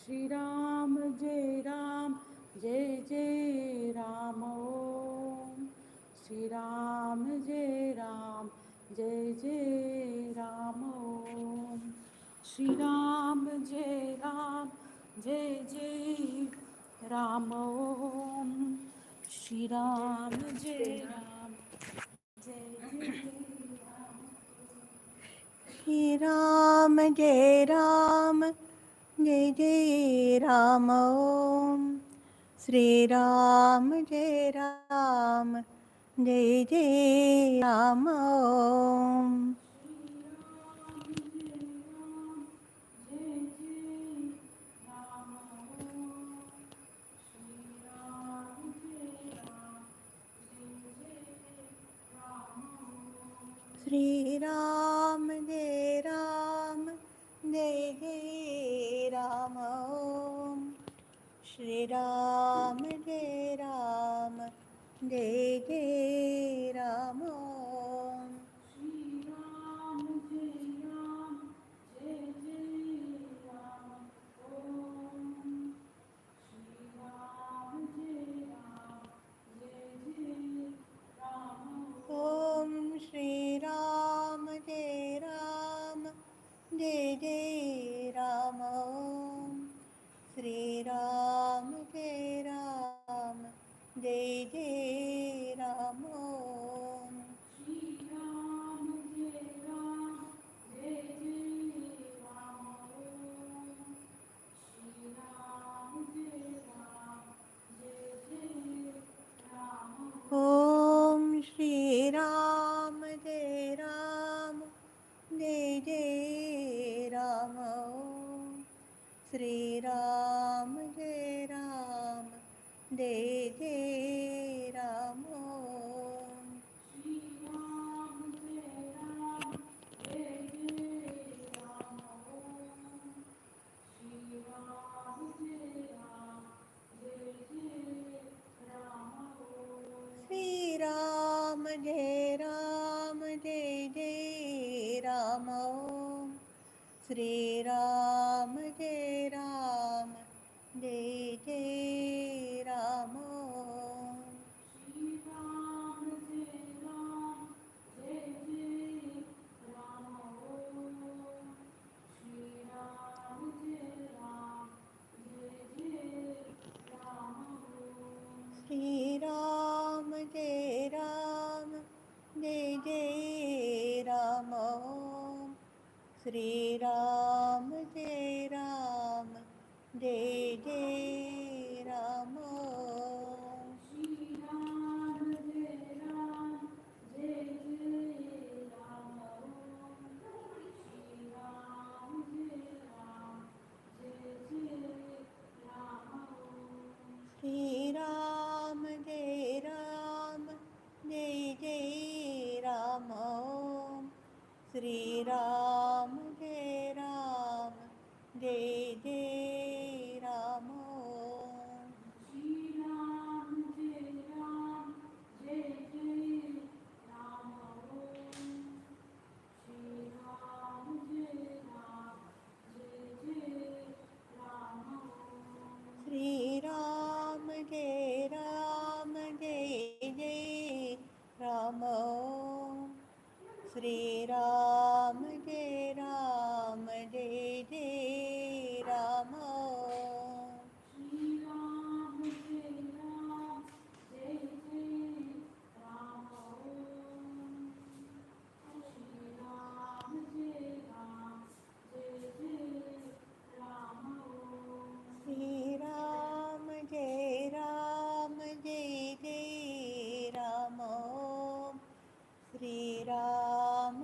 Sri Ram Jai Ram Jai Jai Ram Om. Sri Ram Jai Ram Jai Jai Ram Om. Sri Ram Jai Ram Jai Jai Ram Om. Sri Ram Jai Ram Jai Jai Ram. Sri Ram Jai Ram Jai Jai Ram Om. Sri Ram Jai Ram Jai Jai Ram Om. Sri Ram Jai Ram Jai Jai Ram Om. Sri Ram Jai Ram Jai Jai Ram Om. Om Sri Ram Jai Ram Jai Jai Ram Om. Sri Ram Jai Ram Jai Jai Ram Om. Om Sri Ram Jai Ram Jai Jai Ram Om. Sri Ram Jai Ram Jai Jai Ram Om. Sri Ram Jai Ram Jai Jai Ram Om. Sri Ram Jai Ram Jai Jai Ram Om. Sri Ram Jai Ram Jai Jai Ram Om. Sri Ram Jai Ram Jai Jai Ram Om. Sri Ram Jai Ram Jai Jai Ram Om. Sri Ram Jai Ram Jai Jai Ram Om. Sri Ram Jai Ram Jai Jai Ram Om. Sri Ram Jai Ram Jai Jai Ram Om. Sri Ram Jai Ram Jai Jai Ram Om. Sri Ram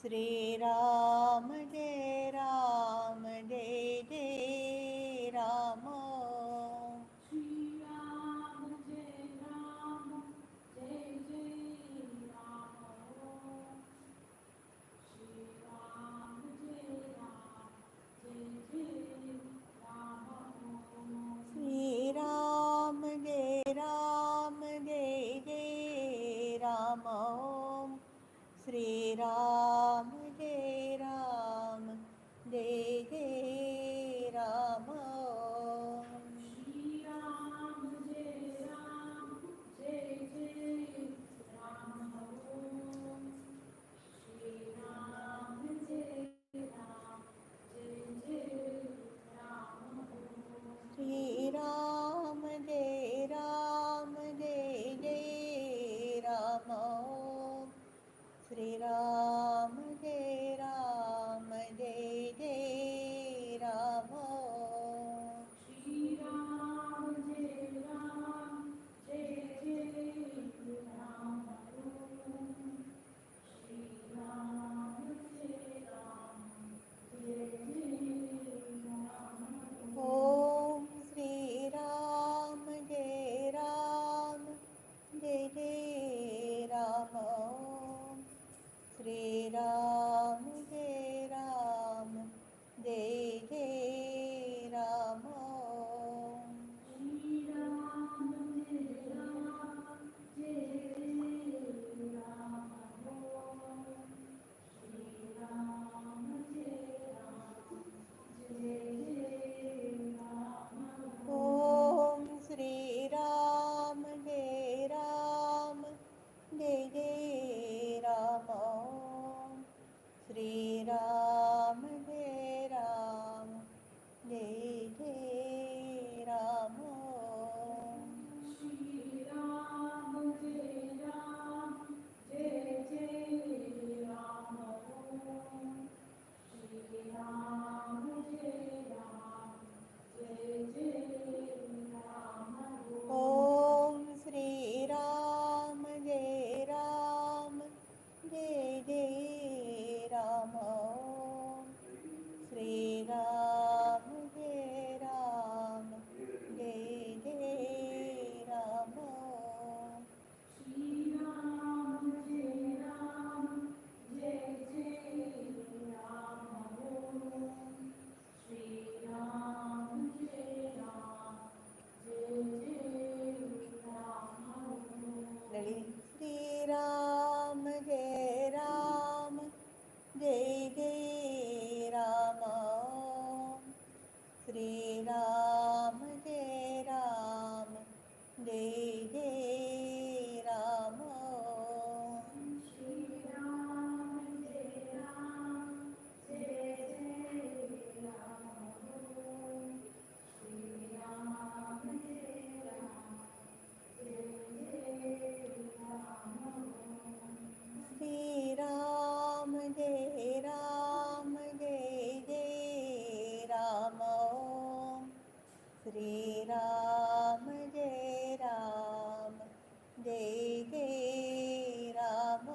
Shri Ram जय राम जय जय राम। श्री राम जय राम जय जय राम। श्री राम जय राम जय जय राम। श्री राम जय राम जय जय राम। श्री राम जय राम जय जय राम। श्री राम जय राम जय जय राम। श्री राम जय राम जय जय राम। श्री राम जय राम जय जय राम। श्री राम जय राम जय जय राम। श्री राम जय राम जय जय राम। श्री राम जय राम जय जय राम। ओम श्री राम जय राम जय जय राम। श्री राम जय राम जय जय राम। श्री राम जय राम जय जय राम। श्री राम जय राम जय जय राम। ओम श्री राम जय राम जय जय राम। श्री राम जय राम जय जय राम। श्री राम जय राम जय जय राम। श्री राम जय राम जय जय राम। ओम श्री राम जय राम जय जय राम। श्री राम जय राम जय जय राम। श्री राम जय राम जय जय राम। श्री राम जय राम जय जय राम। श्री राम जय राम जय जय राम। श्री राम जय राम जय जय राम। श्री राम जय राम जय जय राम। श्री राम जय राम जय जय राम। श्री राम जय राम जय जय राम। श्री राम जय राम जय जय राम।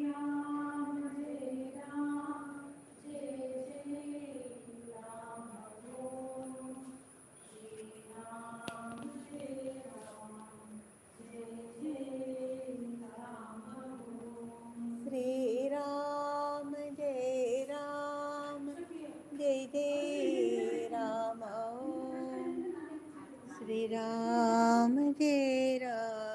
श्री राम जय राम जय जय राम। श्री राम जय राम जय जय राम। श्री राम जय राम जय जय राम। श्री राम जय Ram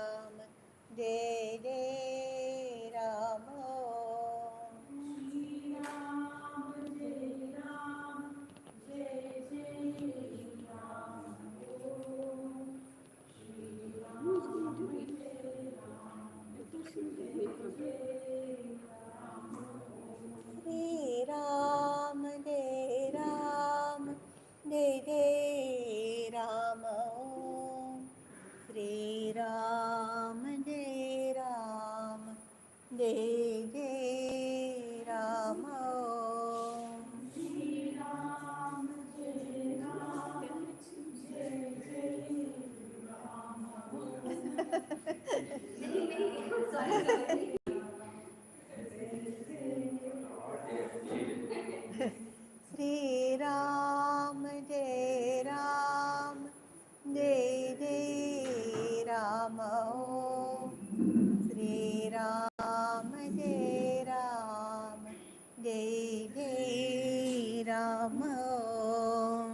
Ram Om. Sri Ram Jai Ram, Jai Jai Ram Om.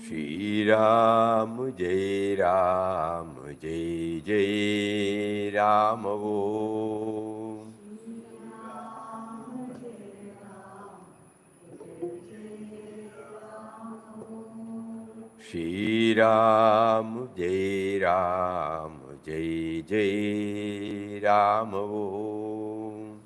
Sri Ram Jai Ram, Jai Jai Ram Om. Sri Ram Jai Ram, Jai Jai Ram Om. Shri Ram Jai Ram, Jai Jai Ram Om.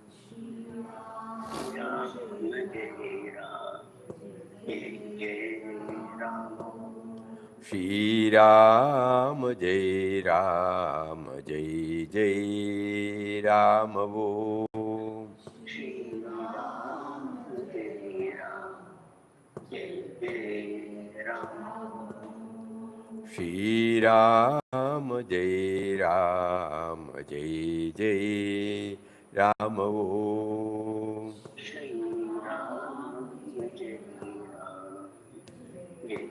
Shri Ram Jai Ram, Jai Jai Ram Om. Shri Ram Jai Ram, Jai Jai Ram Om. Sri Ram Jai Ram, Jai Jai Ram Om. Sri Ram Jai Ram, Jai Jai Ram Om. Sri Ram Jai Ram, Jai Jai Ram Om.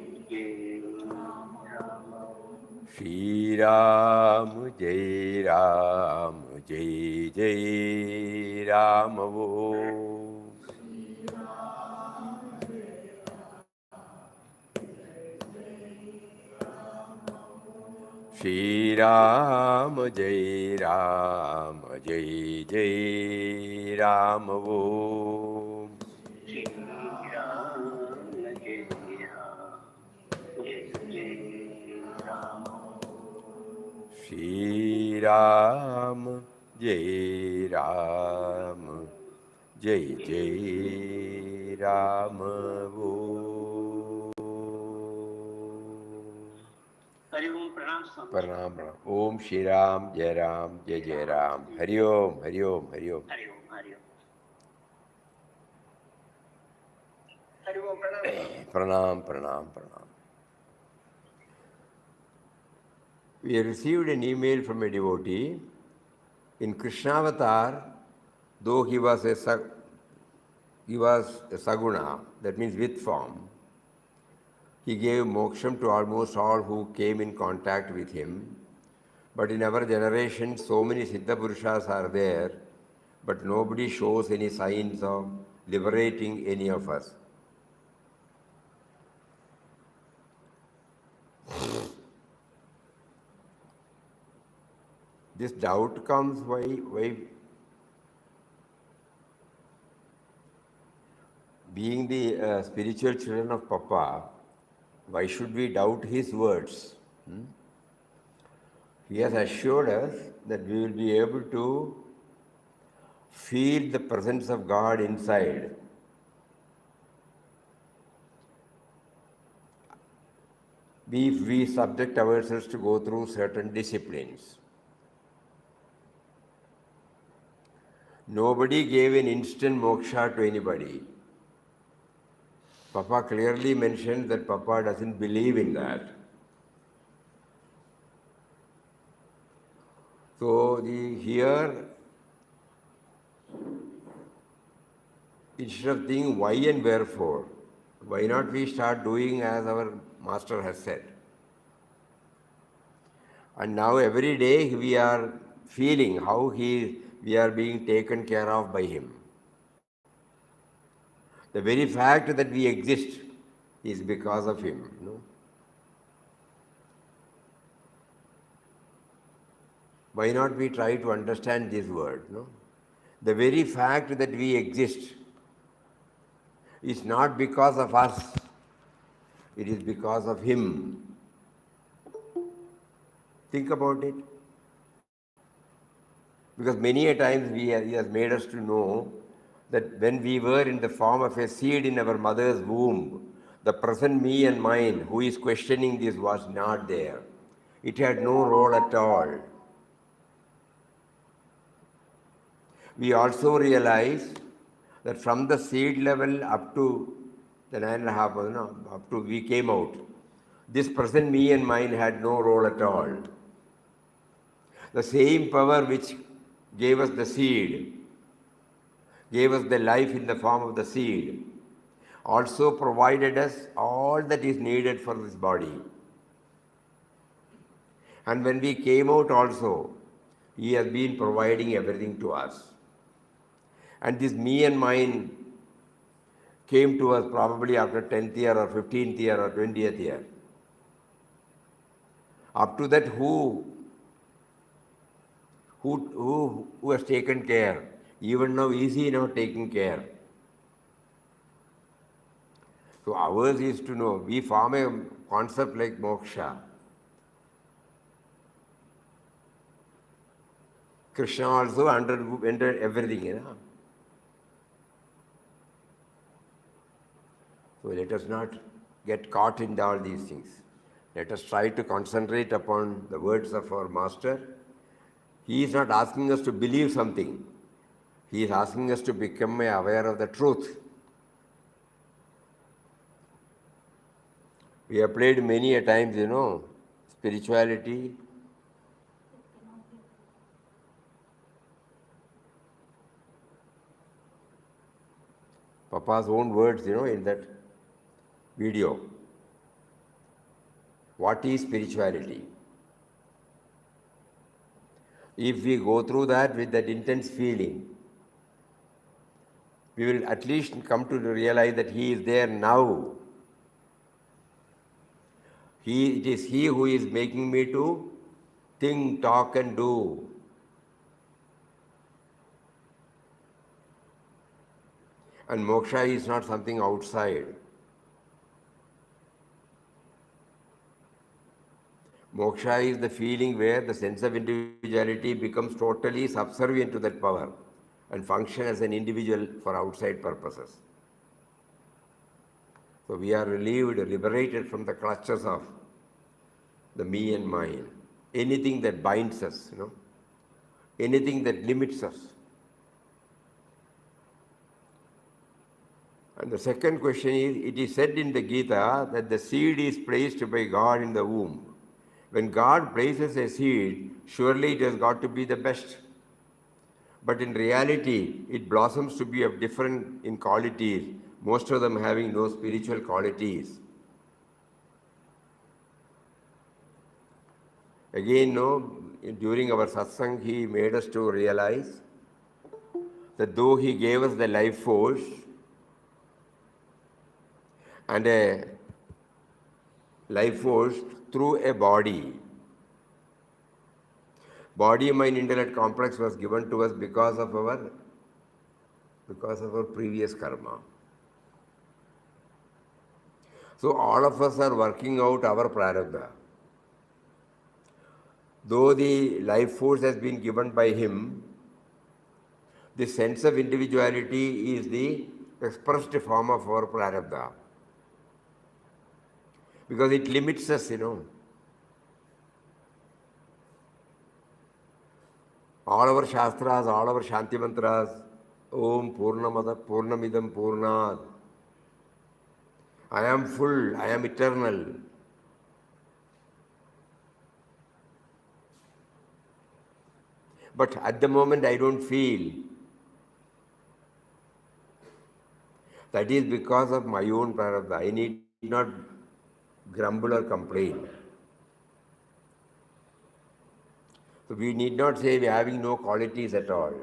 Sri Ram Jai Ram, Jai Jai Ram Om. Sri Ram Jai Ram, Jai Jai Ram Om. Sri Ram Jai Ram, Jai Jai Ram Om. Sri Ram Jai Ram, Jai Jai Ram Om. Pranam, pranam. Om Shri Ram Jai Ram, Jai Jai Ram. Hari Om, Hari Om, Hari Om. Pranam, pranam, pranam. We received an email from a devotee. In Krishnavatar, though he was a saguna, that means with form, he gave moksham to almost all who came in contact with him. But in our generation, so many Siddha Purushas are there, but nobody shows any signs of liberating any of us. This doubt comes why being the spiritual children of Papa, why should we doubt his words? He has assured us that we will be able to feel the presence of God inside. If we subject ourselves to go through certain disciplines. Nobody gave an instant moksha to anybody. Papa clearly mentioned that Papa doesn't believe in that. So here, instead of thinking why and wherefore, Why not we start doing as our master has said? And now every day we are feeling how we are being taken care of by him. The very fact that we exist is because of him. Why not we try to understand this word? The very fact that we exist is not because of us, it is because of him. Think about it. Because many a times he has made us to know that when we were in the form of a seed in our mother's womb, the present me and mine who is questioning this was not there. It had no role at all. We also realize that from the seed level up to the 9.5, up to we came out, this present me and mine had no role at all. The same power which gave us the seed, gave us the life in the form of the seed, also provided us all that is needed for this body. And when we came out also, he has been providing everything to us. And this me and mine came to us probably after 10th year or 15th year or 20th year. Up to that, who has taken care? Even now, is he now taking care? So ours is to know. We form a concept like moksha. Krishna also entered everything. So let us not get caught in all these things. Let us try to concentrate upon the words of our master. He is not asking us to believe something. He is asking us to become aware of the truth. We have played many a times, spirituality. Papa's own words, in that video. What is spirituality? If we go through that with that intense feeling, we will at least come to realize that he is there now. It is he who is making me to think, talk and do. And moksha is not something outside. Moksha is the feeling where the sense of individuality becomes totally subservient to that power and function as an individual for outside purposes. So we are relieved, liberated from the clutches of the me and mine. Anything that binds us, anything that limits us. And the second question is, it is said in the Gita that the seed is placed by God in the womb. When God places a seed, surely it has got to be the best. But in reality, it blossoms to be of different in qualities, most of them having no spiritual qualities. Again, during our satsang, he made us to realize that though he gave us the life force and a life force through a body, body, mind, intellect complex was given to us because of our previous karma. So all of us are working out our prarabda. Though the life force has been given by him, the sense of individuality is the expressed form of our prarabda. Because it limits us, All our shastras, all our Shanti Mantras, Om Purnamidam Purnat. I am full, I am eternal. But at the moment I don't feel. That is because of my own prarabdha. I need not grumble or complain. So we need not say we are having no qualities at all.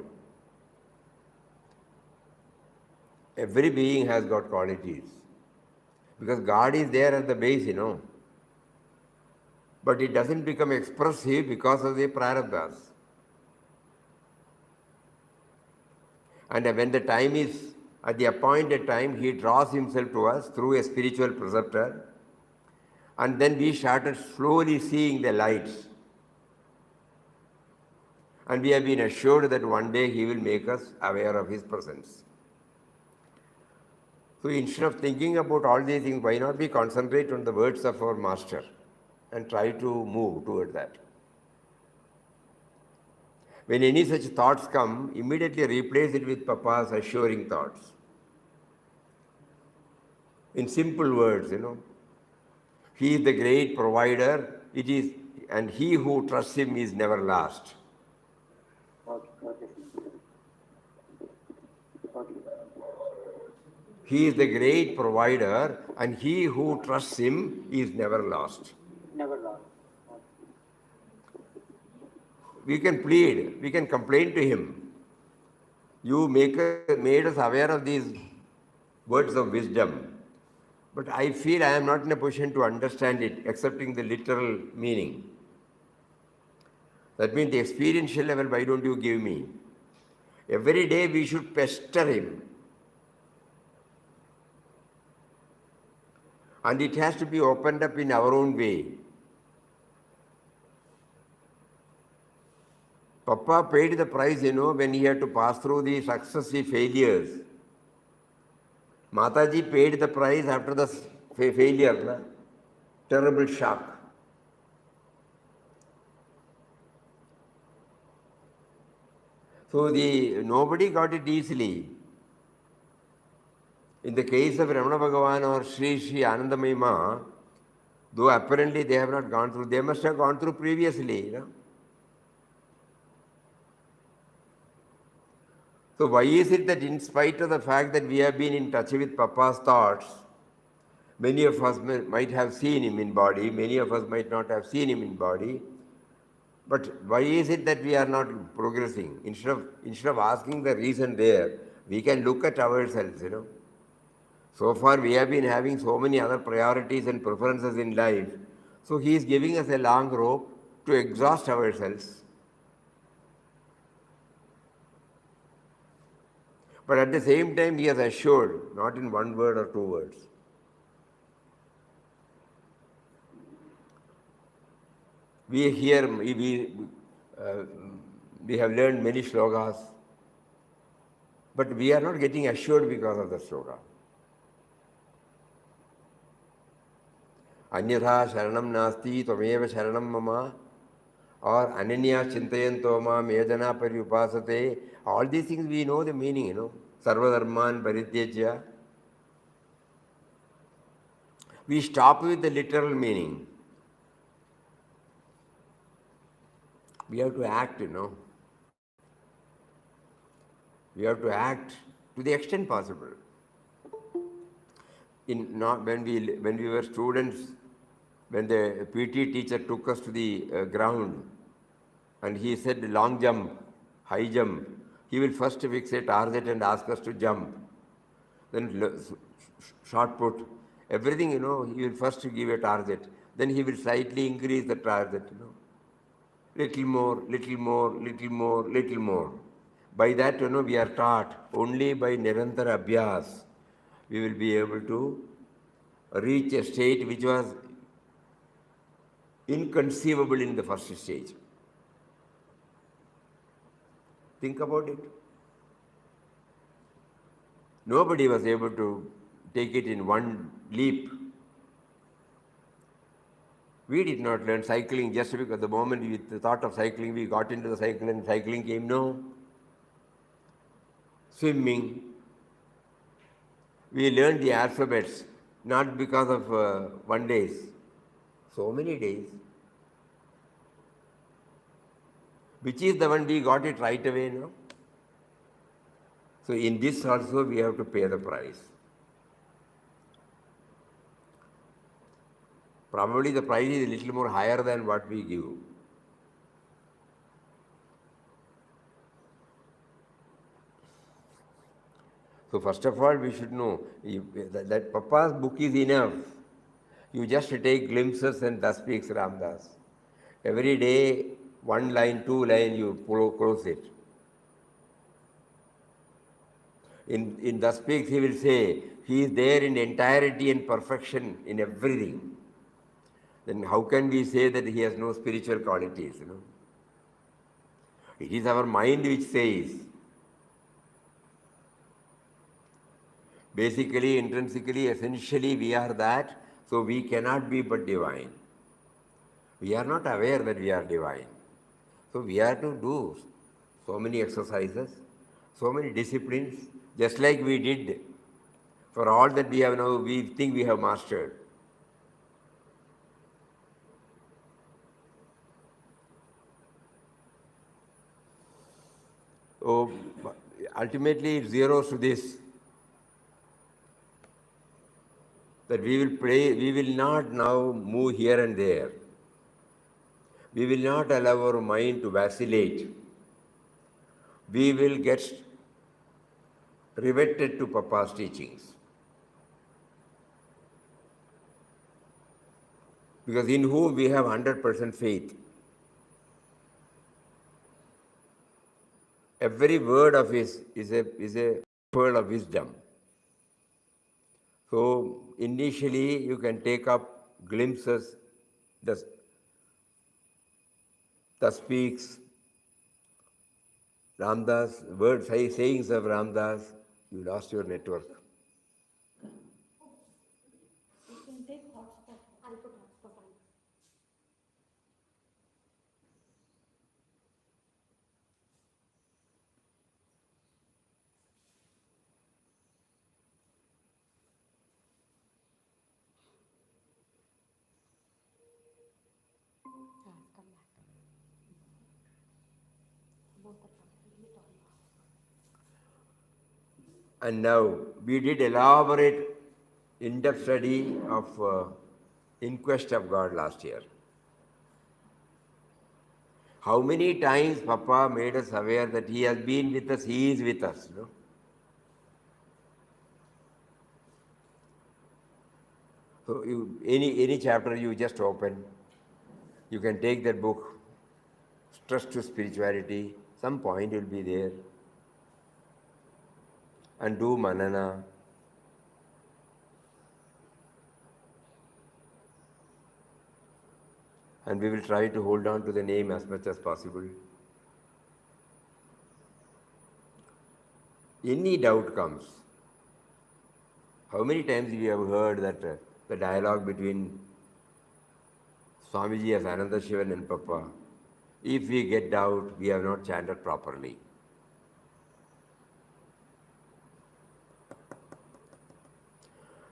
Every being has got qualities. Because God is there at the base. But it doesn't become expressive because of the prarabdhas. And when the time is at the appointed time, he draws himself to us through a spiritual preceptor. And then we started slowly seeing the lights. And we have been assured that one day he will make us aware of his presence. So instead of thinking about all these things, why not we concentrate on the words of our master and try to move toward that? When any such thoughts come, immediately replace it with Papa's assuring thoughts. In simple words, he is the great provider, and he who trusts him is never lost. He is the great provider, and he who trusts him is never lost. Never lost. We can plead, we can complain to him. You made us aware of these words of wisdom, but I feel I am not in a position to understand it, accepting the literal meaning. That means the experiential level, why don't you give me? Every day we should pester him. And it has to be opened up in our own way. Papa paid the price, when he had to pass through the successive failures. Mataji paid the price after the failure, terrible shock. So nobody got it easily. In the case of Ramana Bhagavan or Sri Sri Anandamayi Ma, though apparently they have not gone through, they must have gone through previously. So why is it that in spite of the fact that we have been in touch with Papa's thoughts, many of us might have seen him in body, many of us might not have seen him in body, but why is it that we are not progressing? Instead of asking the reason there, we can look at ourselves, So far we have been having so many other priorities and preferences in life. So he is giving us a long rope to exhaust ourselves. But at the same time, he has assured, not in one word or two words. We have learned many slokas, but we are not getting assured because of the sloka. Anyatha sharanam nasti tvameva sharanam mama, or ananya chintayanto ma mejana paryupasate. All these things we know the meaning, Sarvadharman parityajya. We stop with the literal meaning. We have to act, We have to act to the extent possible. When we were students, when the PT teacher took us to the ground and he said long jump, high jump, he will first fix a target and ask us to jump. Then short put, everything, he will first give a target. Then he will slightly increase the target, Little more, little more, little more, little more. By that, we are taught only by niranthara abhyas we will be able to reach a state which was inconceivable in the first stage. Think about it. Nobody was able to take it in one leap. We did not learn cycling just because the moment we thought of cycling, we got into the cycle and cycling came. No. Swimming. We learned the alphabets not because of 1 day, so many days. Which is the one we got it right away, So in this also we have to pay the price. Probably the price is a little more higher than what we give. So first of all, we should know that Papa's book is enough. You just take glimpses and thus speaks Ramdas. Every day, one line, two line, you close it. In thus speaks, he will say, he is there in entirety and perfection in everything. Then how can we say that he has no spiritual qualities? It is our mind which says. Basically, intrinsically, essentially, we are that, so we cannot be but divine. We are not aware that we are divine. So we have to do so many exercises, so many disciplines, just like we did for all that we have now, we think we have mastered. So ultimately it zeroes to this, that we will not now move here and there. We will not allow our mind to vacillate. We will get riveted to Papa's teachings. Because in whom we have 100% faith. Every word of his is a pearl of wisdom. So initially you can take up glimpses, the speaks, Ramdas, words, sayings of Ramdas, you lost your network. You can take hotspot. I'll put hotspot on. Come back. Both are completely torn off. And now we did elaborate in-depth study of In Quest of God last year. How many times Papa made us aware that he has been with us, he is with us. So any chapter you just open, you can take that book, Stress to Spirituality, some point will be there, and do manana. And we will try to hold on to the name as much as possible. Any doubt comes. How many times we have heard that the dialogue between Swamiji as Anandashram and Papa, if we get doubt, we have not chanted properly.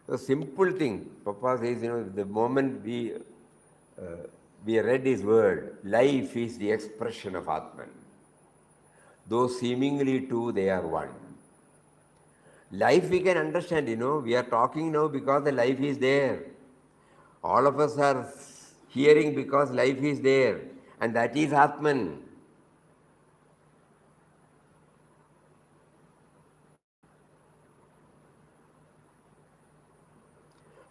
The simple thing, Papa says, the moment we read his word, life is the expression of Atman. Though seemingly two, they are one. Life we can understand, we are talking now because the life is there. All of us are hearing because life is there, and that is Atman.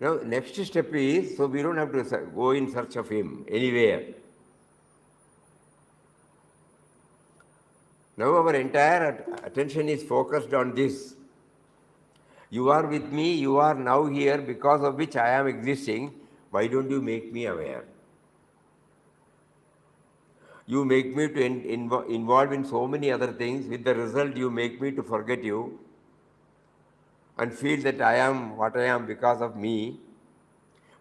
Now, next step is, so we don't have to go in search of him anywhere. Now our entire attention is focused on this. You are with me, you are now here, because of which I am existing. Why don't you make me aware? You make me to involve in so many other things. With the result, you make me to forget you and feel that I am what I am because of me.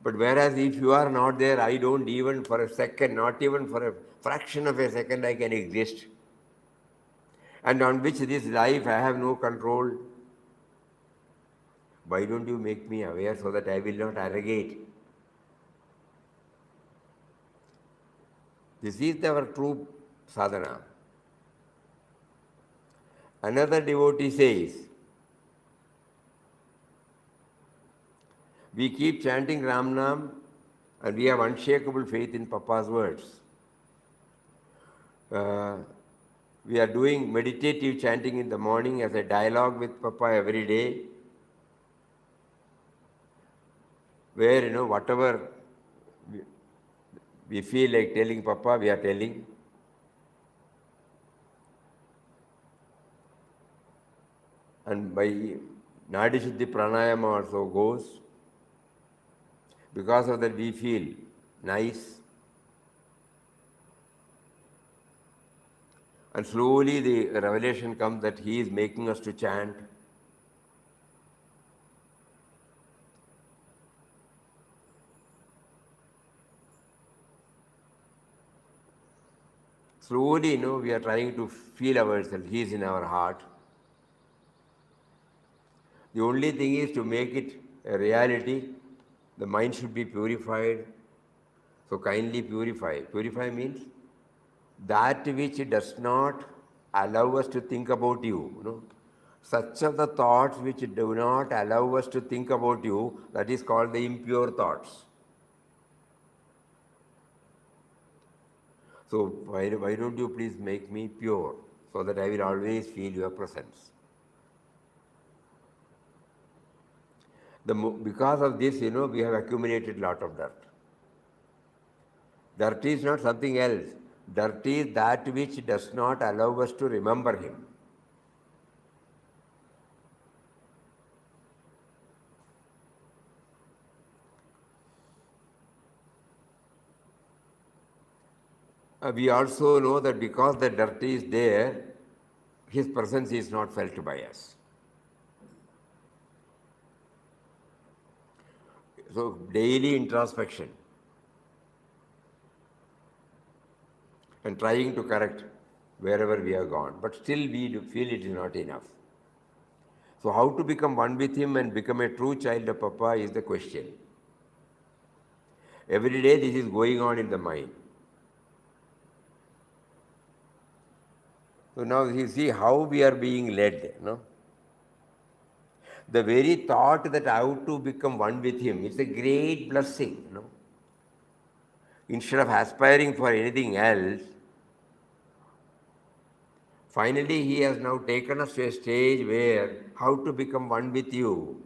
But whereas if you are not there, I don't even for a second, not even for a fraction of a second, I can exist. And on which this life I have no control. Why don't you make me aware so that I will not arrogate? This is our true sadhana. Another devotee says, we keep chanting Ram Nam And we have unshakable faith in Papa's words. We are doing meditative chanting in the morning as a dialogue with Papa every day, where, whatever we feel like telling Papa, we are telling. And by Nadi Shuddhi Pranayama also goes. Because of that, we feel nice. And slowly the revelation comes that he is making us to chant. Slowly, we are trying to feel ourselves. He is in our heart. The only thing is to make it a reality. The mind should be purified. So kindly purify. Purify means that which does not allow us to think about you. Such are the thoughts which do not allow us to think about you, that is called the impure thoughts. So why don't you please make me pure, so that I will always feel your presence. Because of this, we have accumulated a lot of dirt. Dirt is not something else. Dirt is that which does not allow us to remember him. We also know that because the dirt is there, his presence is not felt by us. So daily introspection and trying to correct wherever we have gone, but still we feel it is not enough. So how to become one with him and become a true child of Papa is the question. Every day this is going on in the mind. So now you see how we are being led. The very thought that I have to become one with him, it's a great blessing. Instead of aspiring for anything else, finally he has now taken us to a stage where how to become one with you.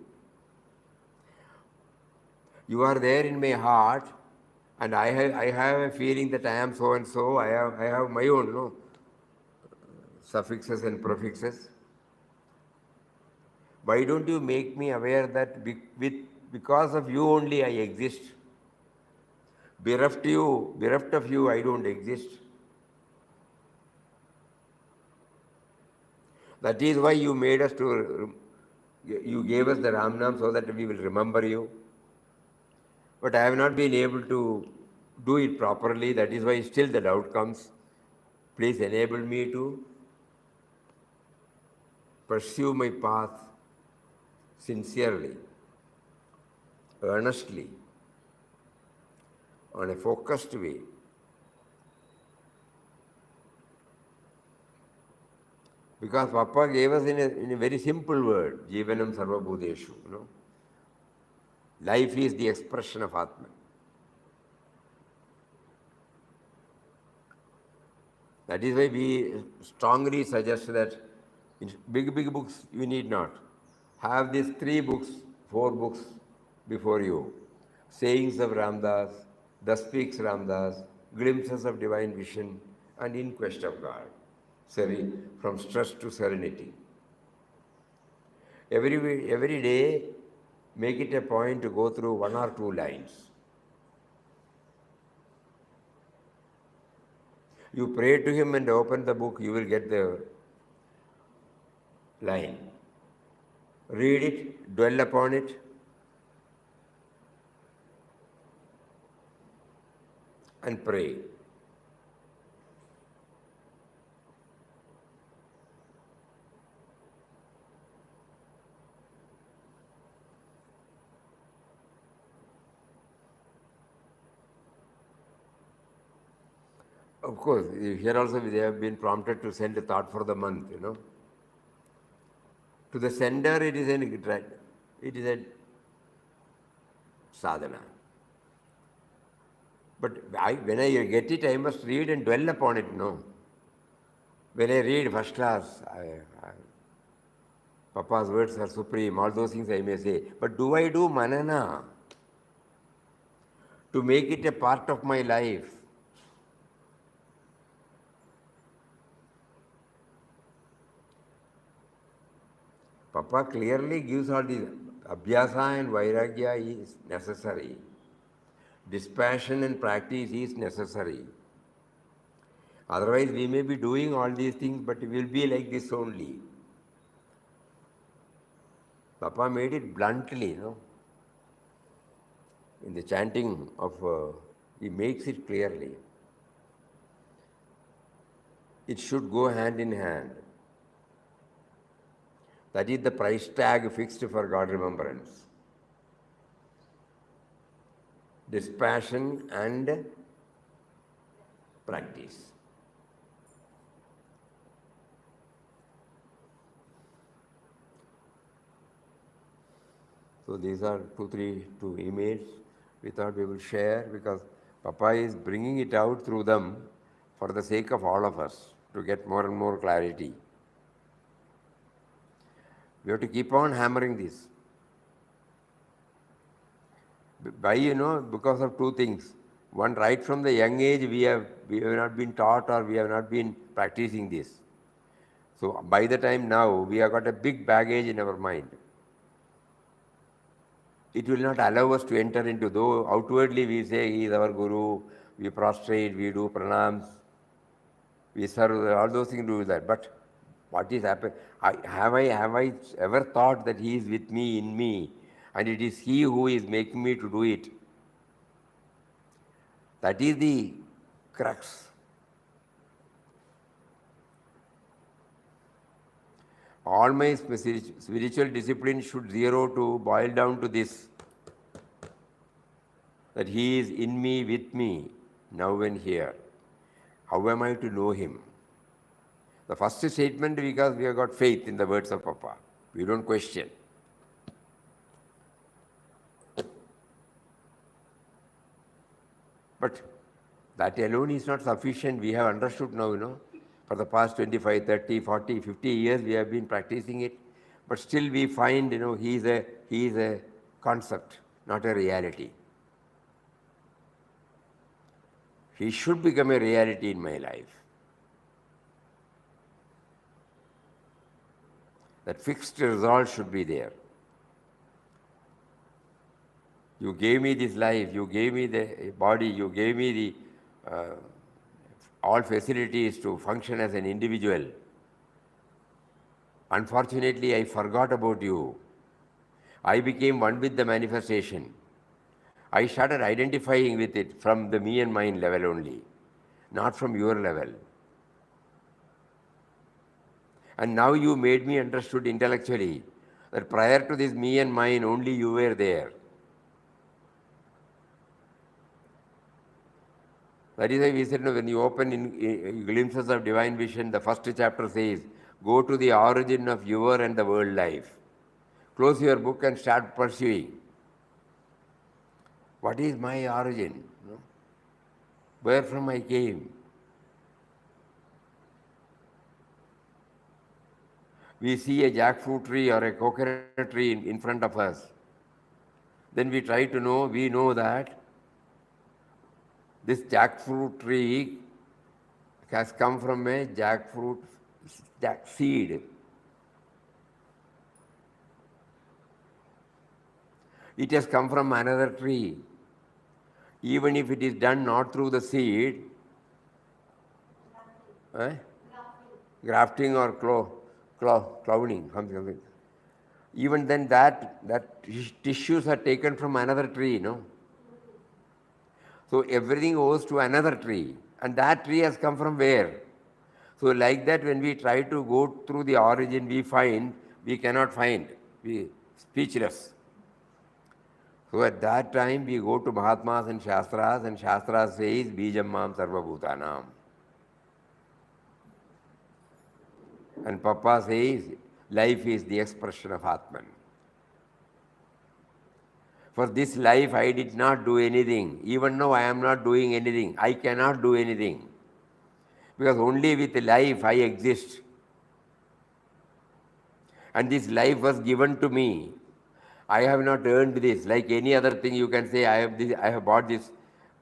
You are there in my heart, and I have a feeling that I am so and so. I have my own suffixes and prefixes. Why don't you make me aware that because of you only I exist? Bereft of you, I don't exist. That is why you made us you gave us the Ram Nam so that we will remember you. But I have not been able to do it properly. That is why still the doubt comes. Please enable me to pursue my path sincerely, earnestly, on a focused way. Because Papa gave us in a very simple word, Jivanam Sarva Bhuteshu. Life is the expression of Atman. That is why we strongly suggest that in big books you need not. Have these 3 books, 4 books before you. Sayings of Ramdas, Thus Speaks Ramdas, Glimpses of Divine Vision, and In Quest of God. From stress to serenity. Every day, make it a point to go through 1 or 2 lines. You pray to him and open the book, you will get the line. Read it, dwell upon it, and pray. Of course, here also they have been prompted to send a thought for the month, To the sender, it is a sadhana. But when I get it, I must read and dwell upon it, no? When I read first class, Papa's words are supreme, all those things I may say. But do I do manana to make it a part of my life? Papa clearly gives all these. Abhyasa and vairagya is necessary. Dispassion and practice is necessary. Otherwise, we may be doing all these things, but it will be like this only. Papa made it bluntly, no? In the chanting of, he makes it clearly. It should go hand in hand. That is the price tag fixed for God remembrance. Dispassion and practice. So these are two emails we thought we will share because Papa is bringing it out through them for the sake of all of us to get more and more clarity. We have to keep on hammering this. Because of two things. One, right from the young age, we have not been taught or we have not been practicing this. So by the time now, we have got a big baggage in our mind. It will not allow us to enter into, though outwardly we say he is our guru, we prostrate, we do pranams, we serve, all those things do that. But what is happening? Have I ever thought that he is with me, in me, and it is he who is making me to do it? That is the crux. All my spiritual discipline should boil down to this, that he is in me, with me, now and here. How am I to know him? The first statement, because we have got faith in the words of Papa. We don't question. But that alone is not sufficient. We have understood now, for the past 25, 30, 40, 50 years we have been practicing it. But still we find, he is a concept, not a reality. He should become a reality in my life. That fixed resolve should be there. You gave me this life, you gave me the body, you gave me the all facilities to function as an individual. Unfortunately, I forgot about you. I became one with the manifestation. I started identifying with it from the me and mine level only, not from your level. And now you made me understood intellectually that prior to this me and mine, only you were there. That is why we said, when you open in glimpses of divine vision, the first chapter says, go to the origin of your and the world life. Close your book and start pursuing. What is my origin? Where from I came? We see a jackfruit tree or a coconut tree in front of us. Then we try to know, we know that this jackfruit tree has come from a jackfruit seed. It has come from another tree. Even if it is done not through the seed, grafting or cloning, something. Even then that tissues are taken from another tree, no? So everything owes to another tree. And that tree has come from where? So like that, when we try to go through the origin, we cannot find. We speechless. So at that time, we go to Mahatmas and Shastras says, Bijam Mam Sarva Bhutanam. And Papa says, life is the expression of Atman. For this life I did not do anything. Even now I am not doing anything. I cannot do anything. Because only with life I exist. And this life was given to me. I have not earned this. Like any other thing you can say, I have bought this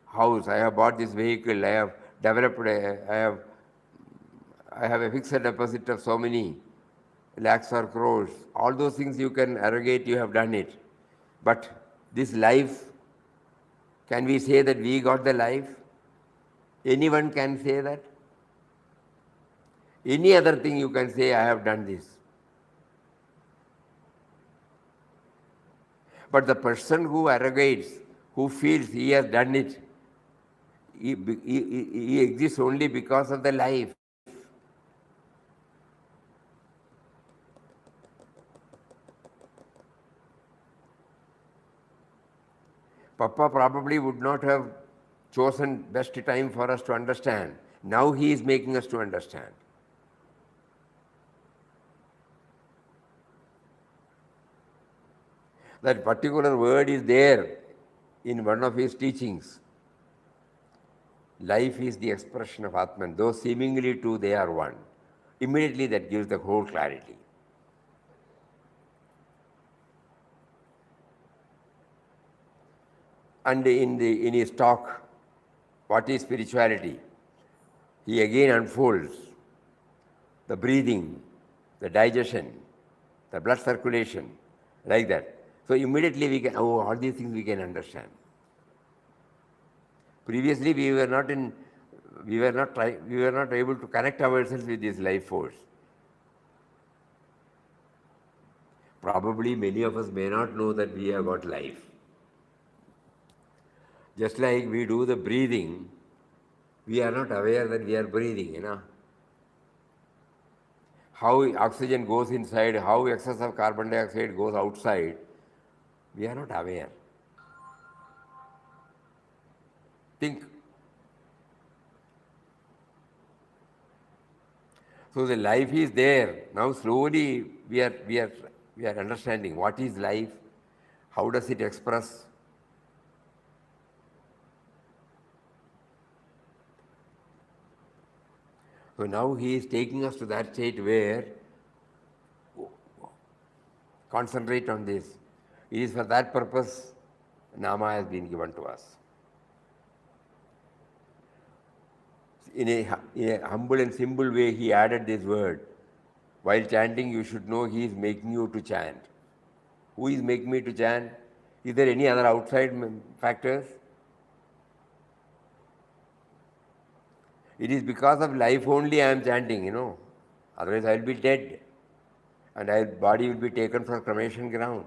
house, I have bought this vehicle, I have developed, I have a fixed deposit of so many lakhs or crores. All those things you can arrogate, you have done it. But this life, can we say that we got the life? Anyone can say that? Any other thing you can say, I have done this. But the person who arrogates, who feels he has done it, he exists only because of the life. Papa probably would not have chosen best time for us to understand. Now he is making us to understand. That particular word is there in one of his teachings. Life is the expression of Atman. Though seemingly two, they are one. Immediately that gives the whole clarity. And in his talk, what is spirituality? He again unfolds the breathing, the digestion, the blood circulation, like that. So immediately we can, all these things we can understand. Previously we were not able to connect ourselves with this life force. Probably many of us may not know that we have got life. Just like we do the breathing, we are not aware that we are breathing, How oxygen goes inside, how excess of carbon dioxide goes outside, we are not aware. Think. So the life is there. Now slowly we are understanding what is life, how does it express. So now he is taking us to that state where concentrate on this. It is for that purpose Nama has been given to us. In a humble and simple way, he added this word. While chanting, you should know he is making you to chant. Who is making me to chant? Is there any other outside factors? It is because of life only I am chanting, Otherwise I will be dead. And my body will be taken for cremation ground.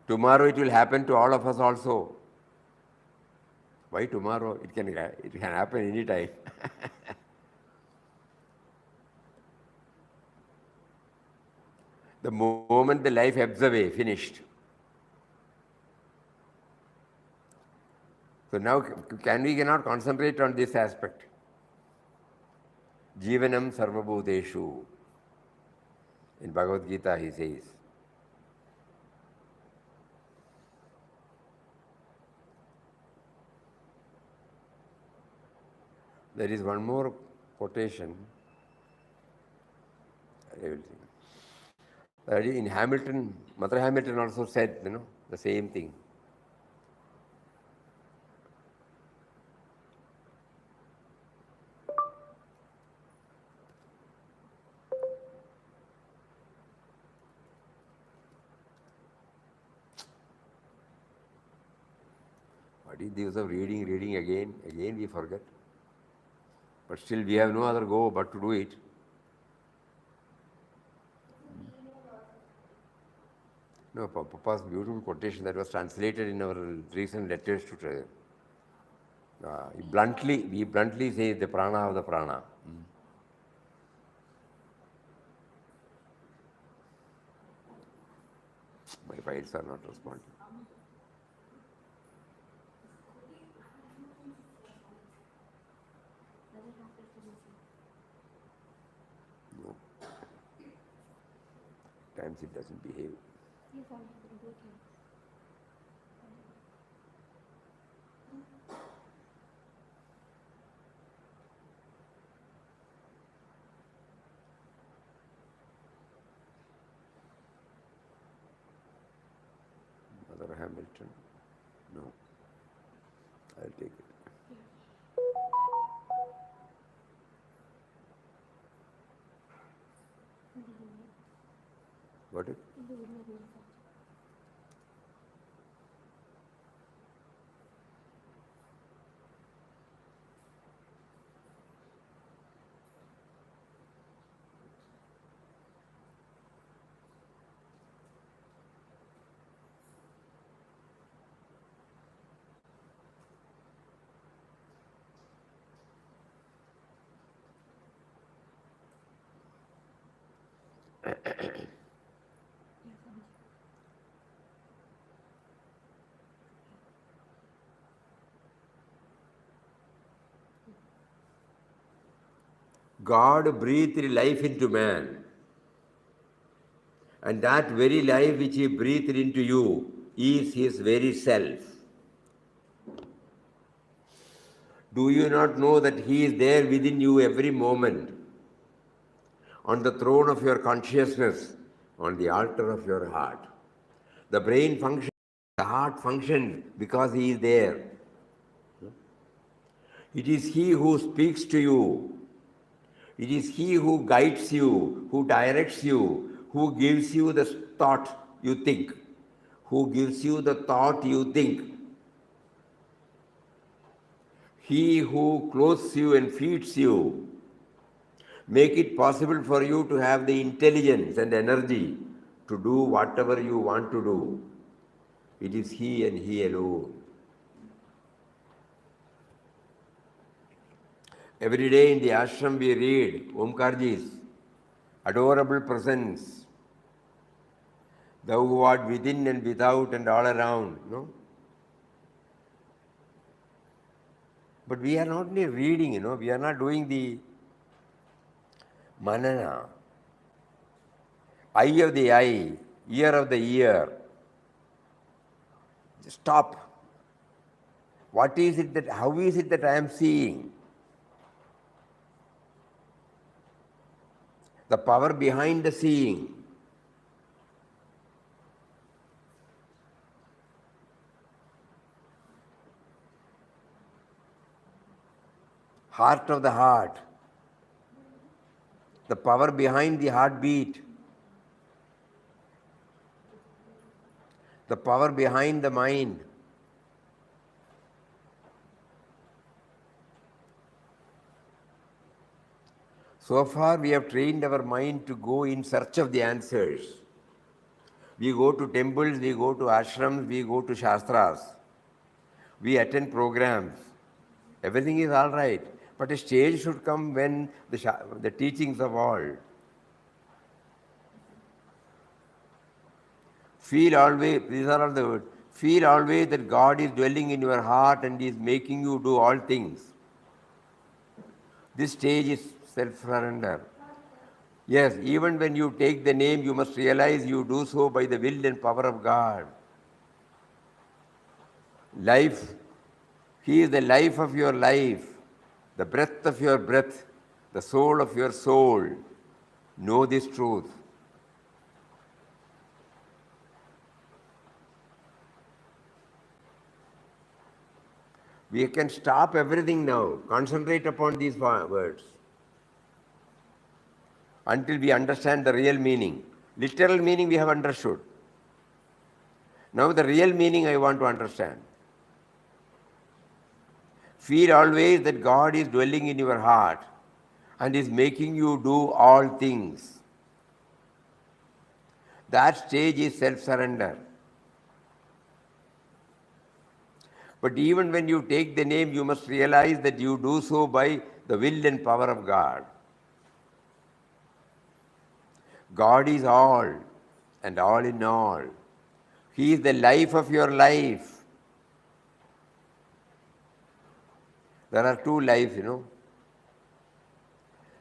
Tomorrow it will happen to all of us also. Why tomorrow? It can happen any time. The moment the life ebbs away, finished. So now we cannot concentrate on this aspect. Jivanam sarvabhuteshu. In Bhagavad Gita he says. There is one more quotation. In Hamilton, Mother Hamilton also said, the same thing. What is the use of reading again? Again we forget. But still we have no other go but to do it. No, Papa's beautiful quotation that was translated in our recent letters to he bluntly says the prana of the prana. My files are not responding. Sometimes it doesn't behave. Yes, I will do things. Mother Hamilton? No. I'll take it. Got it? God breathed life into man, and that very life which He breathed into you is His very self. Do you not know that He is there within you every moment, on the throne of your consciousness, on the altar of your heart? The brain functions, the heart functions because He is there. It is He who speaks to you. It is He who guides you, who directs you, who gives you the thought you think, who gives you the thought you think. He who clothes you and feeds you, make it possible for you to have the intelligence and energy to do whatever you want to do. It is He and He alone. Every day in the ashram we read Omkarji's adorable presence, thou who art within and without and all around, no? But we are not only reading, we are not doing the manana. Eye of the eye, ear of the ear. Just stop. What is it that, how is it that I am seeing? The power behind the seeing. Heart of the heart. The power behind the heartbeat. The power behind the mind. So far we have trained our mind to go in search of the answers. We go to temples, we go to ashrams, we go to shastras. We attend programs. Everything is all right. But a stage should come when the teachings of all. Feel always, these are all the words. Feel always that God is dwelling in your heart and is making you do all things. This stage is self-surrender. Yes, even when you take the name, you must realize you do so by the will and power of God. Life, He is the life of your life, the breath of your breath, the soul of your soul. Know this truth. We can stop everything now, concentrate upon these words until we understand the real meaning. Literal meaning we have understood. Now the real meaning I want to understand. Feel always that God is dwelling in your heart and is making you do all things. That stage is self-surrender. But even when you take the name, you must realize that you do so by the will and power of God. God is all and all in all. He is the life of your life. There are two lives,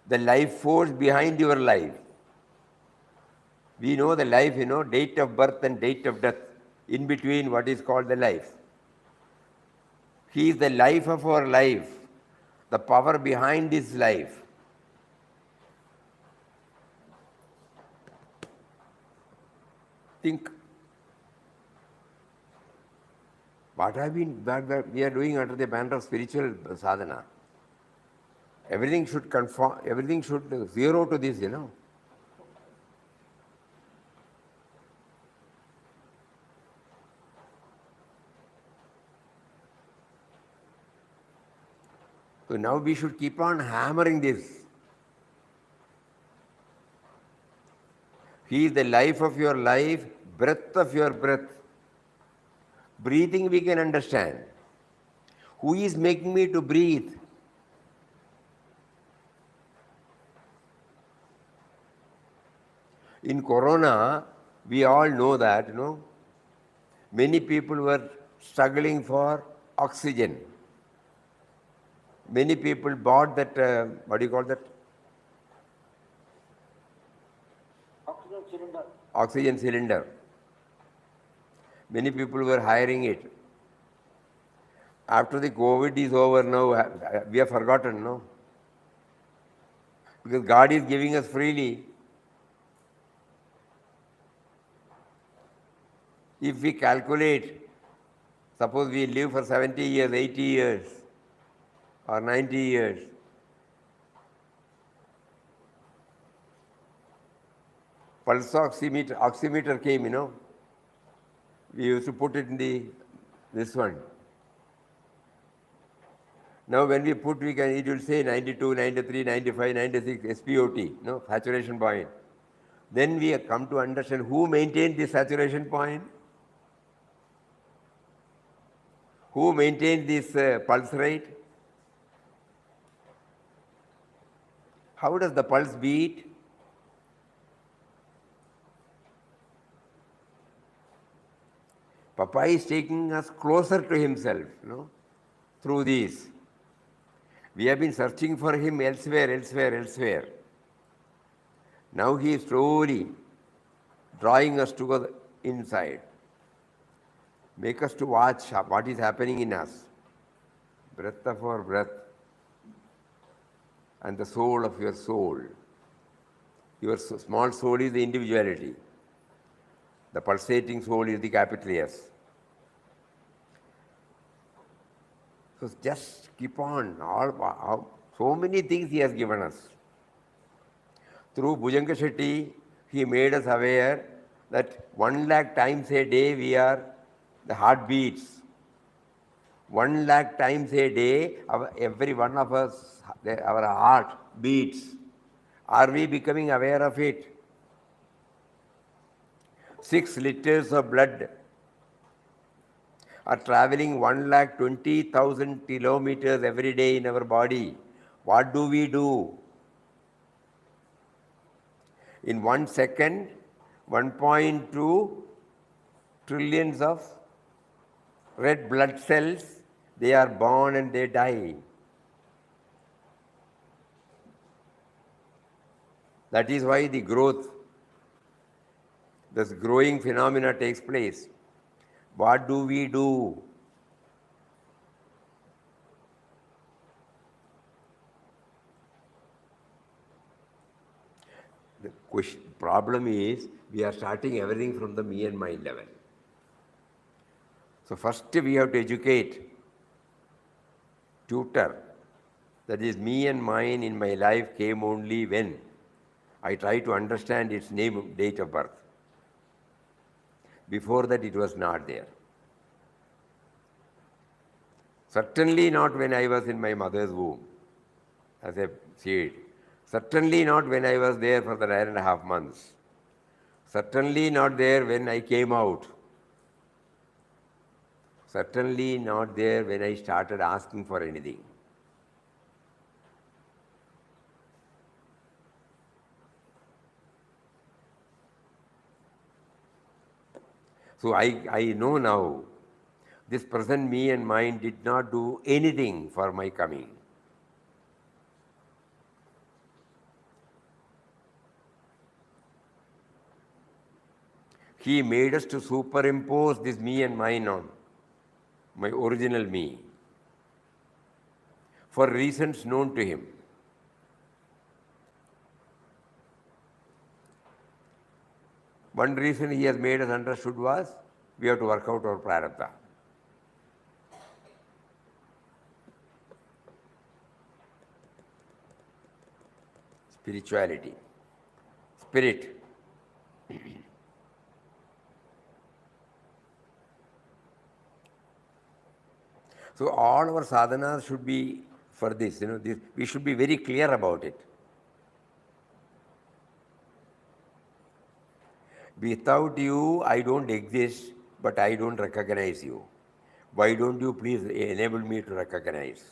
The life force behind your life. We know the life, date of birth and date of death. In between, what is called the life. He is the life of our life, the power behind this life. Think. What we are doing under the banner of spiritual sadhana. Everything should conform, everything should zero to this, So now we should keep on hammering this. He is the life of your life, breath of your breath. Breathing we can understand. Who is making me to breathe? In Corona, we all know that, many people were struggling for oxygen. Many people bought that, what do you call that? Oxygen cylinder. Oxygen cylinder. Many people were hiring it. After the COVID is over now, we have forgotten, no? Because God is giving us freely. If we calculate, suppose we live for 70 years, 80 years, or 90 years, pulse oximeter came, We used to put it in this one. Now when we put, it will say 92, 93, 95, 96, SPOT, saturation point. Then we have come to understand who maintained the saturation point, who maintained this pulse rate, how does the pulse beat? Papa is taking us closer to himself, through these. We have been searching for him elsewhere. Now he is slowly drawing us together inside. Make us to watch what is happening in us. Breath of our breath and the soul of your soul. Your small soul is the individuality. The pulsating soul is the capital S. So just keep on. So many things he has given us. Through Bhujanga Shetty, he made us aware that 1 lakh times a day the heart beats. 1 lakh times a day, every one of us, our heart beats. Are we becoming aware of it? 6 liters of blood are traveling 1,20,000 kilometers every day in our body. What do we do? In 1 second, 1.2 trillions of red blood cells, they are born and they die. That is why the growth, this growing phenomena takes place. What do we do? The problem is we are starting everything from the me and mind level. So first we have to educate, tutor. That is, me and mine in my life came only when I try to understand its name, date of birth. Before that it was not there. Certainly not when I was in my mother's womb as a seed. Certainly not when I was there for the 9.5 months. Certainly not there when I came out. Certainly not there when I started asking for anything. So I know now, this present me and mind did not do anything for my coming. He made us to superimpose this me and mine on my original me for reasons known to him. One reason he has made us understood was we have to work out our prarabda. Spirituality, spirit. So all our sadhanas should be for this, this, we should be very clear about it. Without you, I don't exist, but I don't recognize you. Why don't you please enable me to recognize?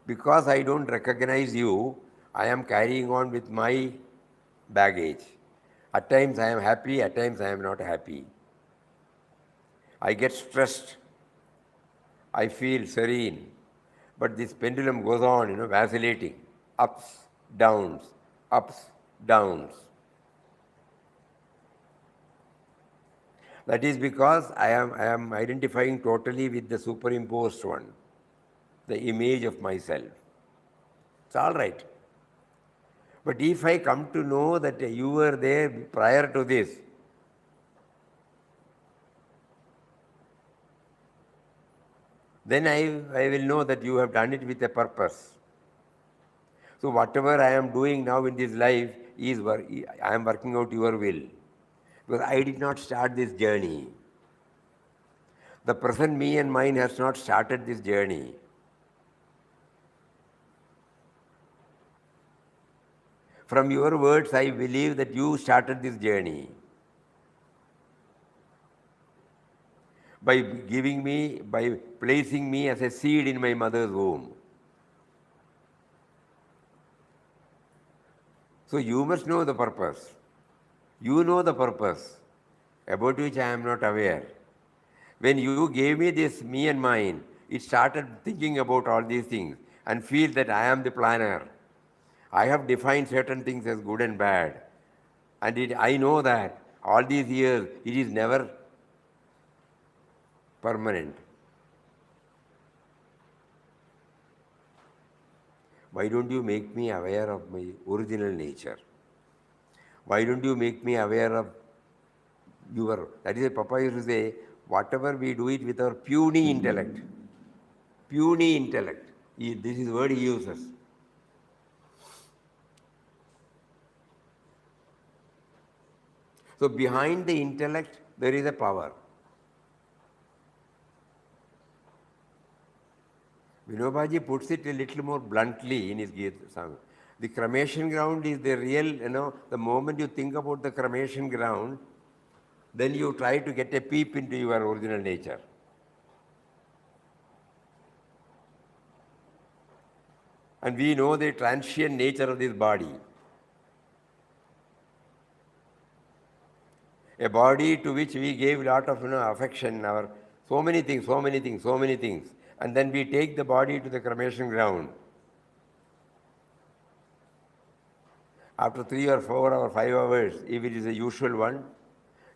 Because I don't recognize you, I am carrying on with my baggage. At times I am happy, at times I am not happy. I get stressed, I feel serene, but this pendulum goes on, vacillating, ups, downs, ups, downs. That is because I am identifying totally with the superimposed one, the image of myself. It's all right. But if I come to know that you were there prior to this, then I will know that you have done it with a purpose. So whatever I am doing now in this life is I am working out your will. Because I did not start this journey. The present me and mine has not started this journey. From your words, I believe that you started this journey. By placing me as a seed in my mother's womb. So you must know the purpose. You know the purpose, about which I am not aware. When you gave me this me and mine, it started thinking about all these things and feel that I am the planner. I have defined certain things as good and bad. And I know that all these years, it is never permanent. Why don't you make me aware of my original nature? Why don't you make me aware of that is, Papa used to say, whatever we do it with our puny intellect. Puny intellect. This is the word he uses. So behind the intellect, there is a power. Vinobaji puts it a little more bluntly in his song. The cremation ground is the real, the moment you think about the cremation ground, then you try to get a peep into your original nature. And we know the transient nature of this body. A body to which we gave a lot of affection, so many things. And then we take the body to the cremation ground. After 3 or 4 or 5 hours, if it is a usual one,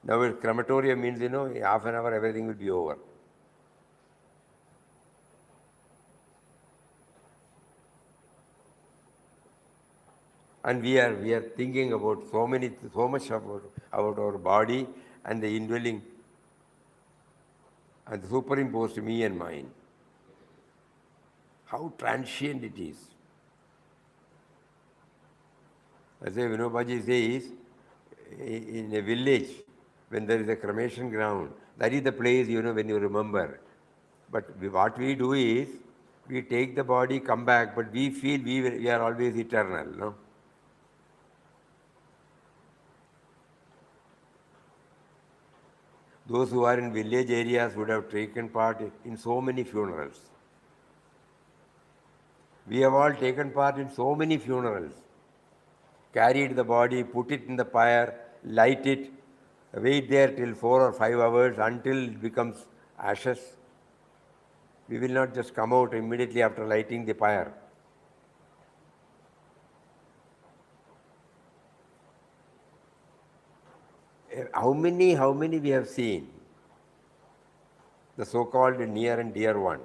now a crematorium means, half an hour everything will be over. And we are thinking about so much about our body and the indwelling and the superimposed me and mine. How transient it is. As Vinobaji says, in a village, when there is a cremation ground, that is the place, when you remember. But what we do is, we take the body, come back, but we feel we are always eternal, no? Those who are in village areas would have taken part in so many funerals. We have all taken part in so many funerals. Carried the body, put it in the fire, light it, wait there till 4 or 5 hours until it becomes ashes. We will not just come out immediately after lighting the fire. How many we have seen? The so-called near and dear one.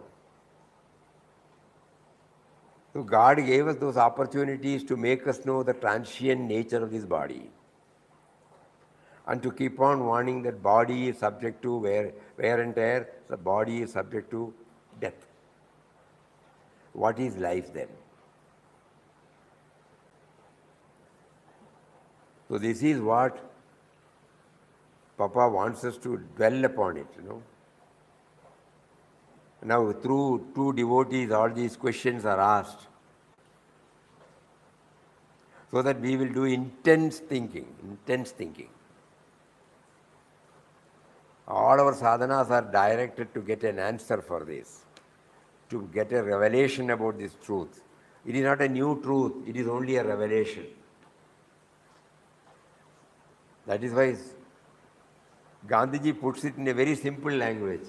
So God gave us those opportunities to make us know the transient nature of this body. And to keep on warning that body is subject to wear and tear, the body is subject to death. What is life then? So this is what Papa wants us to dwell upon it, Now through two devotees all these questions are asked, so that we will do intense thinking. All our sadhanas are directed to get an answer for this, to get a revelation about this truth. It is not a new truth, it is only a revelation. That is why Gandhiji puts it in a very simple language.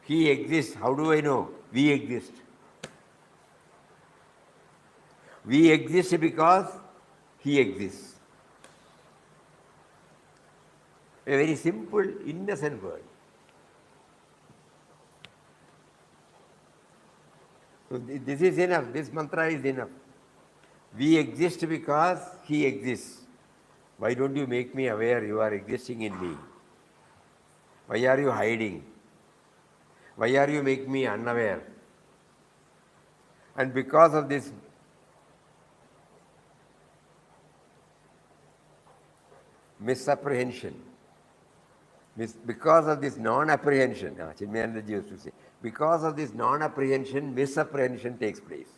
He exists. How do I know? We exist. We exist because he exists. A very simple, innocent word. So this is enough. This mantra is enough. We exist because he exists. Why don't you make me aware you are existing in me? Why are you hiding? Why are you making me unaware? And because of this misapprehension, because of this non-apprehension, Chinmayanandaji used to say, because of this non-apprehension, misapprehension takes place.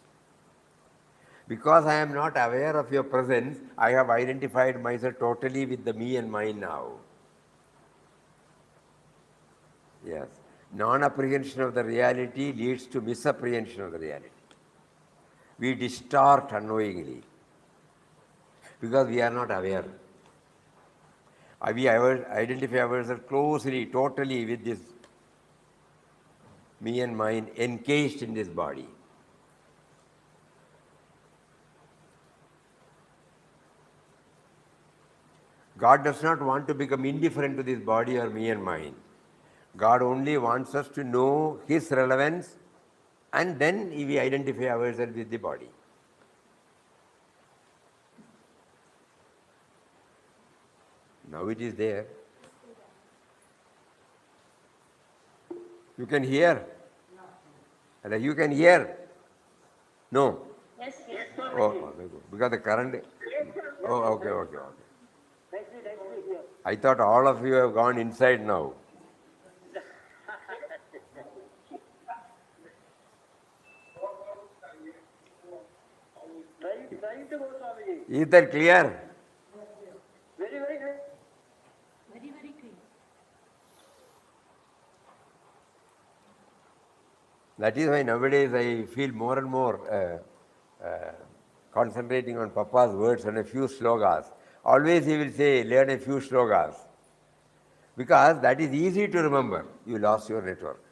Because I am not aware of your presence, I have identified myself totally with the me and mine now. Yes. Non-apprehension of the reality leads to misapprehension of the reality. We distort unknowingly because we are not aware. We identify ourselves closely, totally with this me and mine encased in this body. God does not want to become indifferent to this body or me and mine. God only wants us to know his relevance, and then we identify ourselves with the body. Now it is there. You can hear. You can hear. No. Yes. Oh, because the current. Oh, okay. Nicely here. I thought all of you have gone inside now. Trying to go, Swamiji. Is that clear? Very good. Very clear. That is why nowadays I feel more and more concentrating on Papa's words and a few slogas. Always he will say, learn a few slogas. Because that is easy to remember. You lost your network.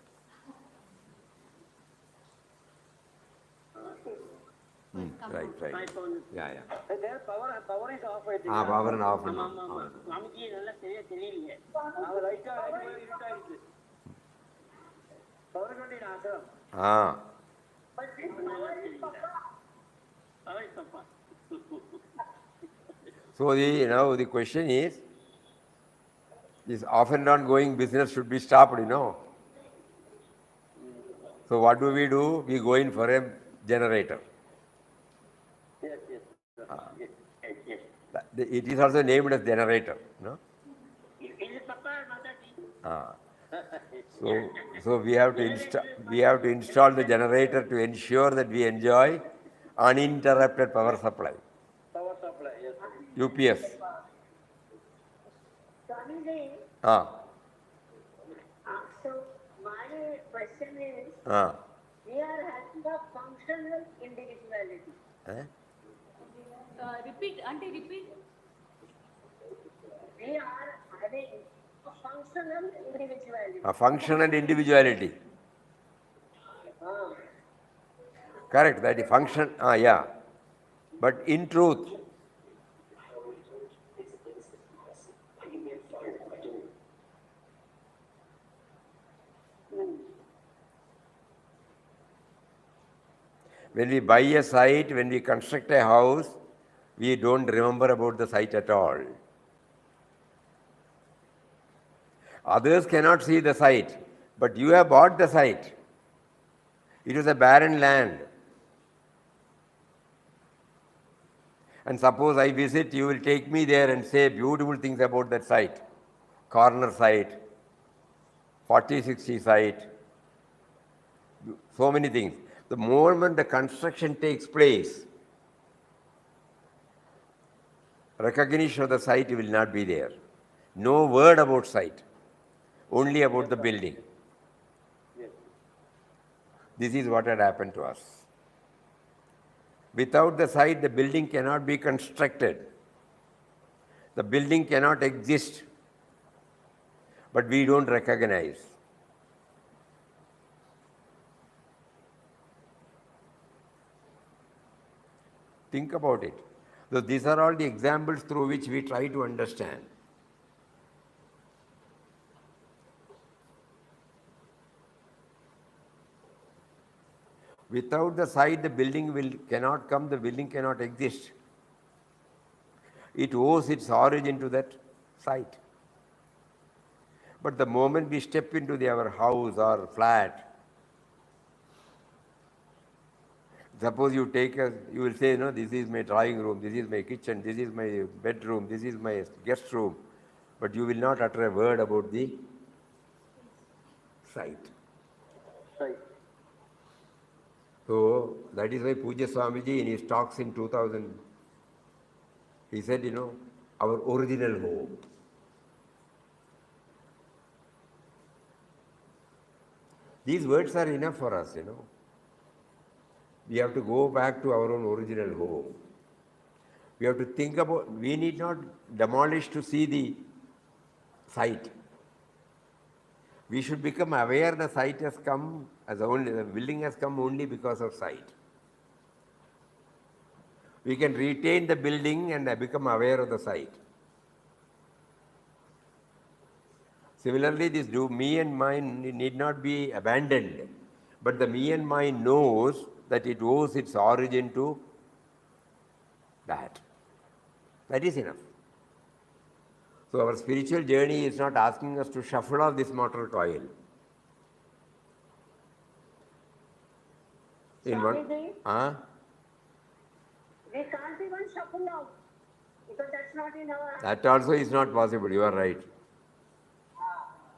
Right. My phone. Yeah. Their power is off, I think. Power and off. Swamiji நல்லா சரியா தெரியலையே. அவங்க லைட்டா இருட்டா இருக்கு. Power Kandy ashram. So the question is, this off and on going business should be stopped, So what do? We go in for a generator. Yes. It is also named as generator, Is it Papa or Mataji? So we have to install the generator to ensure that we enjoy uninterrupted power supply. Power supply, yes. UPS. Swamiji, so my question is, we are having a functional individuality. Repeat. We are having a functional individuality. A functional individuality. Correct, that is function. Yeah. But in truth, When we buy a site, when we construct a house, we don't remember about the site at all. Others cannot see the site, but you have bought the site. It is a barren land. And suppose I visit, you will take me there and say beautiful things about that site. Corner site, 40-60 site, so many things. The moment the construction takes place, recognition of the site will not be there. No word about site, only about the building. Yes. This is what had happened to us. Without the site, the building cannot be constructed. The building cannot exist, but we don't recognize. Think about it. So these are all the examples through which we try to understand. Without the site, the building cannot come, the building cannot exist. It owes its origin to that site. But the moment we step into our house or flat, suppose you you will say, no, this is my drawing room, this is my kitchen, this is my bedroom, this is my guest room. But you will not utter a word about the site. Right. So that is why Pujya Swamiji in his talks in 2000, he said, our original home. These words are enough for us, We have to go back to our own original home. We have to think about, we need not demolish to see the site. We should become aware the site has come the building has come only because of sight. We can retain the building and become aware of the site. Similarly, this me and mine need not be abandoned, but the me and mine knows that it owes its origin to that. That is enough. So our spiritual journey is not asking us to shuffle off this mortal coil. Swamiji, we can't even shuffle out because that's not in our... That also is not possible, you are right.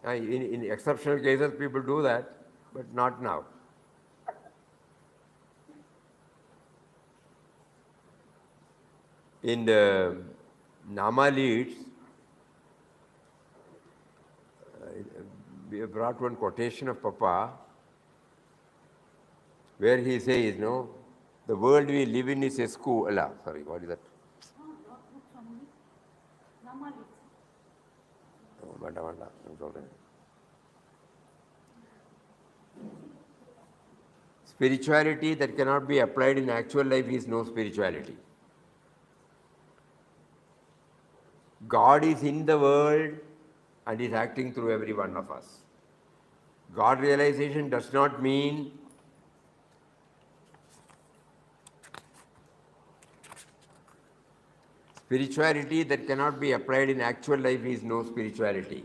In exceptional cases, people do that, but not now. In the Nama leads, we have brought one quotation of Papa, where he says, the world we live in is a school. Sorry, what is that? Spirituality that cannot be applied in actual life is no spirituality. God is in the world and is acting through every one of us. God realization does not mean spirituality that cannot be applied in actual life is no spirituality.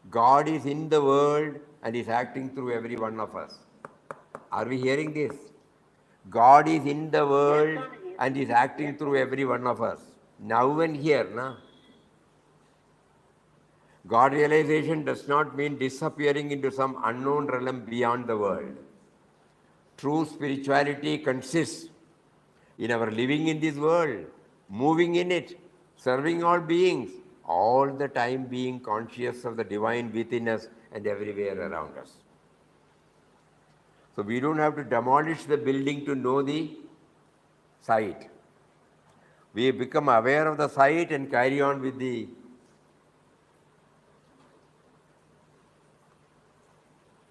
God is in the world and is acting through every one of us. Are we hearing this? God is in the world and is acting through every one of us. Now and here, God realization does not mean disappearing into some unknown realm beyond the world. True spirituality consists in our living in this world, moving in it, serving all beings, all the time being conscious of the divine within us and everywhere around us. So we don't have to demolish the building to know the site. We become aware of the site and carry on with the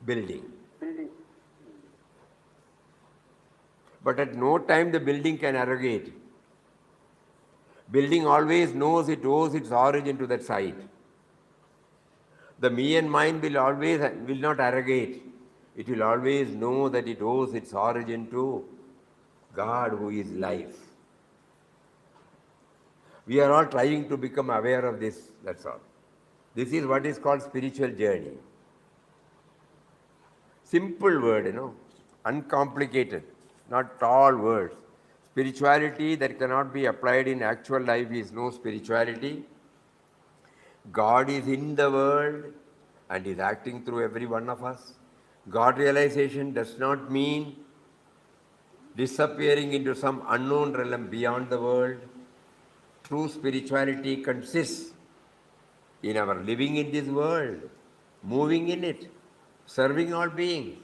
building. But at no time the building can arrogate. Building always knows it owes its origin to that site. The me and mine will not arrogate. it will always know that it owes its origin to God who is life. We are all trying to become aware of this, that's all. This is what is called spiritual journey. Simple word, uncomplicated, not tall words. Spirituality that cannot be applied in actual life is no spirituality. God is in the world and is acting through every one of us. God realization does not mean disappearing into some unknown realm beyond the world. True spirituality consists in our living in this world, moving in it, serving all beings,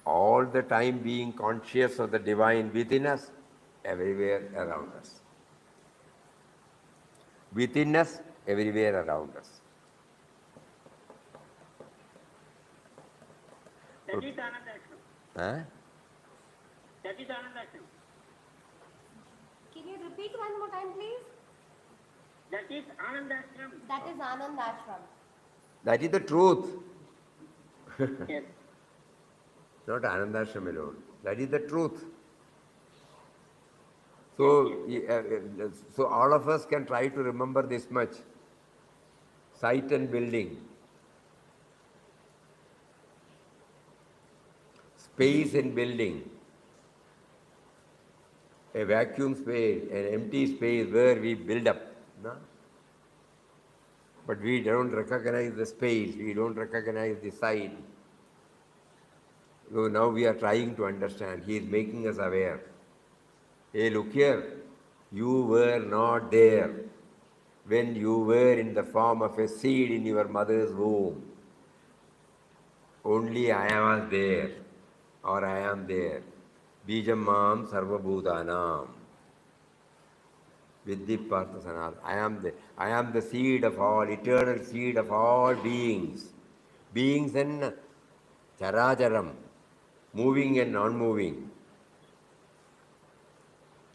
all the time being conscious of the divine within us, everywhere around us. Within us, everywhere around us. That is Anandashram. Huh? That is Anandashram. Can you repeat one more time, please? That is Anandashram. That is Anandashram. That is the truth. Yes. Not Anandashram alone. That is the truth. So all of us can try to remember this much. Site and building. Space and building. A vacuum space, an empty space where we build up. No? But we don't recognize the space, we don't recognize the site. So now we are trying to understand. He is making us aware. Hey, look here, you were not there when you were in the form of a seed in your mother's womb. Only I was there, or I am there. Bijam mam sarva bhutanam. Viddhi partha sanat. I am the seed of all, eternal seed of all beings. Beings and characharam, moving and non-moving.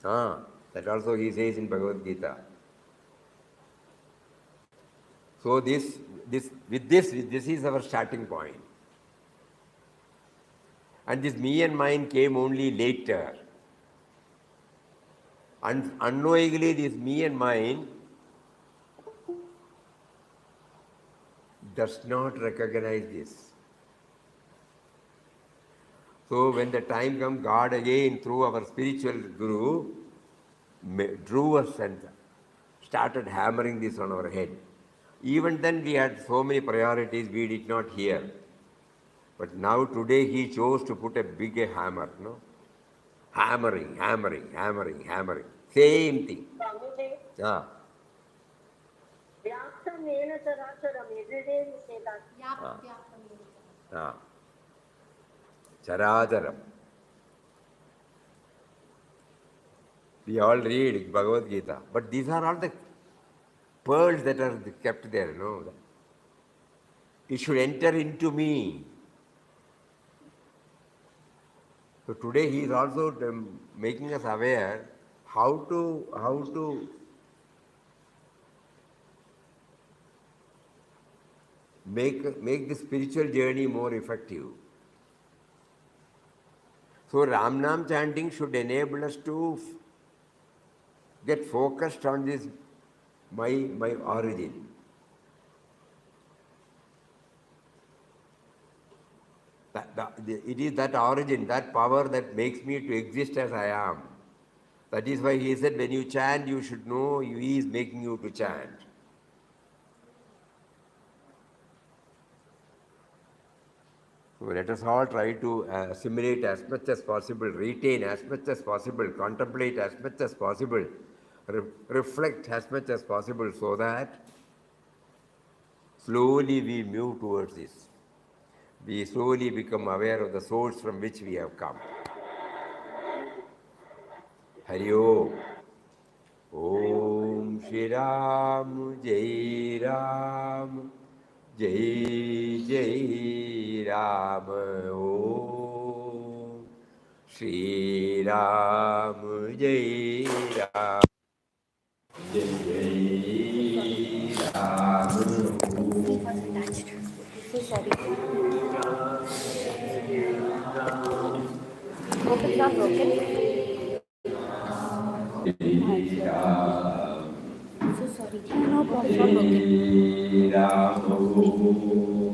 That also he says in Bhagavad Gita. So this is our starting point. And this me and mine came only later. Unknowingly, this me and mine does not recognize this. So when the time comes, God again, through our spiritual guru, drew us and started hammering this on our head. Even then we had so many priorities we did not hear. But now today he chose to put a big hammer, no? Hammering. Same thing. Yeah. Characharam. We all read Bhagavad Gita, but these are all the pearls that are kept there, no? It should enter into me. So today he is also making us aware how to make the spiritual journey more effective. So Ram Nam chanting should enable us to get focused on this my origin. It is that origin, that power that makes me to exist as I am. That is why he said, when you chant, you should know he is making you to chant. So let us all try to assimilate as much as possible, retain as much as possible, contemplate as much as possible, reflect as much as possible, so that slowly we move towards this. We slowly become aware of the source from which we have come. Hari Om. Om Sri Ram Jai Ram Jai Jai Ram. Om Sri Ram Jai Ram Jai Jai Ram. So sorry. Hope it's not broken. So sorry. No problem. It's not broken.